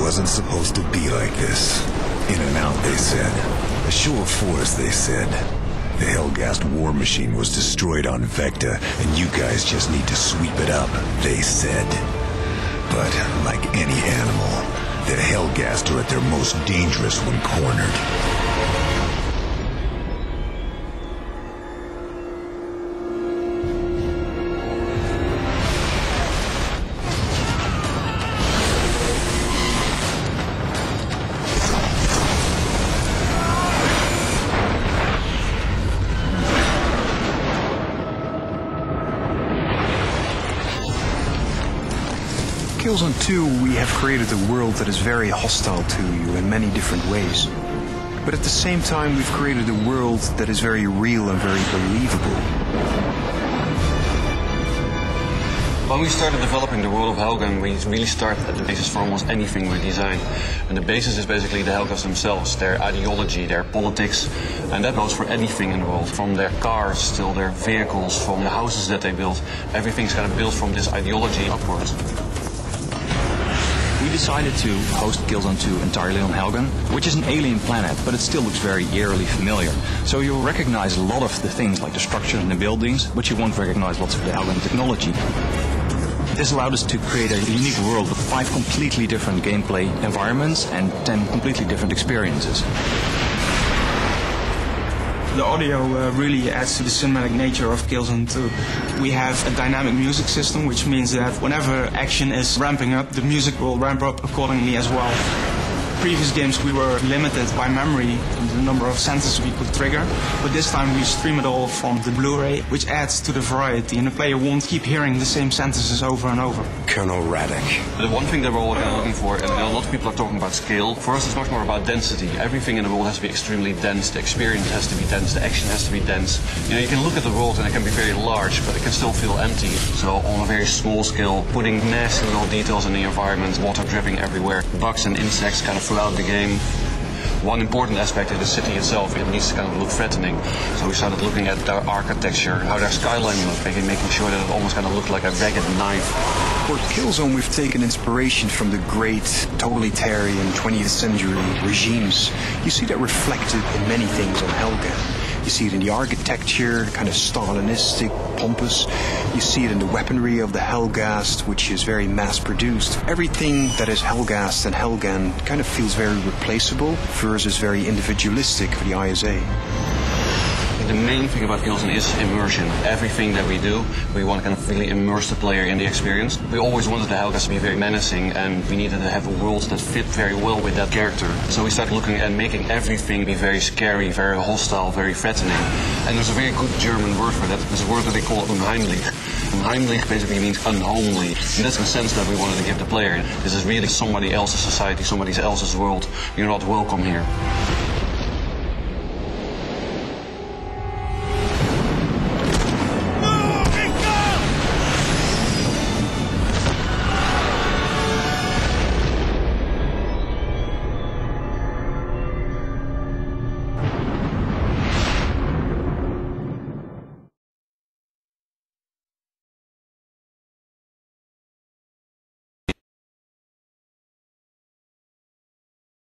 wasn't supposed to be like this. In and out, they said. A show of force, they said. The Hellgast war machine was destroyed on Vecta, and you guys just need to sweep it up, they said. But, like any animal, the Hellgast are at their most dangerous when cornered. Killzone 2, we have created a world that is very hostile to you in many different ways. But at the same time, we've created a world that is very real and very believable. When we started developing the world of Helgen, we really started at the basis for almost anything we design. And the basis is basically the Helgas themselves, their ideology, their politics, and that goes for anything in the world, from their cars till their vehicles, from the houses that they build. Everything's kind of built from this ideology upwards. We decided to host Killzone 2 entirely on Helgen, which is an alien planet, but it still looks very eerily familiar. So you'll recognize a lot of the things like the structures and the buildings, but you won't recognize lots of the Helgen technology. This allowed us to create a unique world with 5 completely different gameplay environments and 10 completely different experiences. The audio really adds to the cinematic nature of Killzone 2. We have a dynamic music system, which means that whenever action is ramping up, the music will ramp up accordingly as well. Previous games we were limited by memory and the number of sentences we could trigger, but this time we stream it all from the Blu-ray, which adds to the variety, and the player won't keep hearing the same sentences over and over. Colonel Radek. The one thing that we're all looking for, and a lot of people are talking about scale, for us it's much more about density. Everything in the world has to be extremely dense, the experience has to be dense, the action has to be dense. You know, you can look at the world and it can be very large, but it can still feel empty. So on a very small scale, putting nasty little details in the environment, water dripping everywhere, bugs and insects kind of throughout the game. One important aspect is the city itself. It needs to kind of look threatening. So we started looking at their architecture, how their skyline looked, making sure that it almost kind of looked like a ragged knife. For Killzone, we've taken inspiration from the great totalitarian 20th century regimes. You see that reflected in many things on Helgen. You see it in the architecture, kind of Stalinistic, pompous. You see it in the weaponry of the Hellgast, which is very mass-produced. Everything that is Hellgast and Helgen kind of feels very replaceable versus very individualistic for the ISA. The main thing about Killzone is immersion. Everything that we do, we want to kind of really immerse the player in the experience. We always wanted the Hellgast to be very menacing, and we needed to have a world that fit very well with that character. So we started looking at making everything be very scary, very hostile, very threatening. And there's a very good German word for that. There's a word that they call unheimlich. Unheimlich basically means unhomely. And that's the sense that we wanted to give the player. This is really somebody else's society, somebody else's world. You're not welcome here.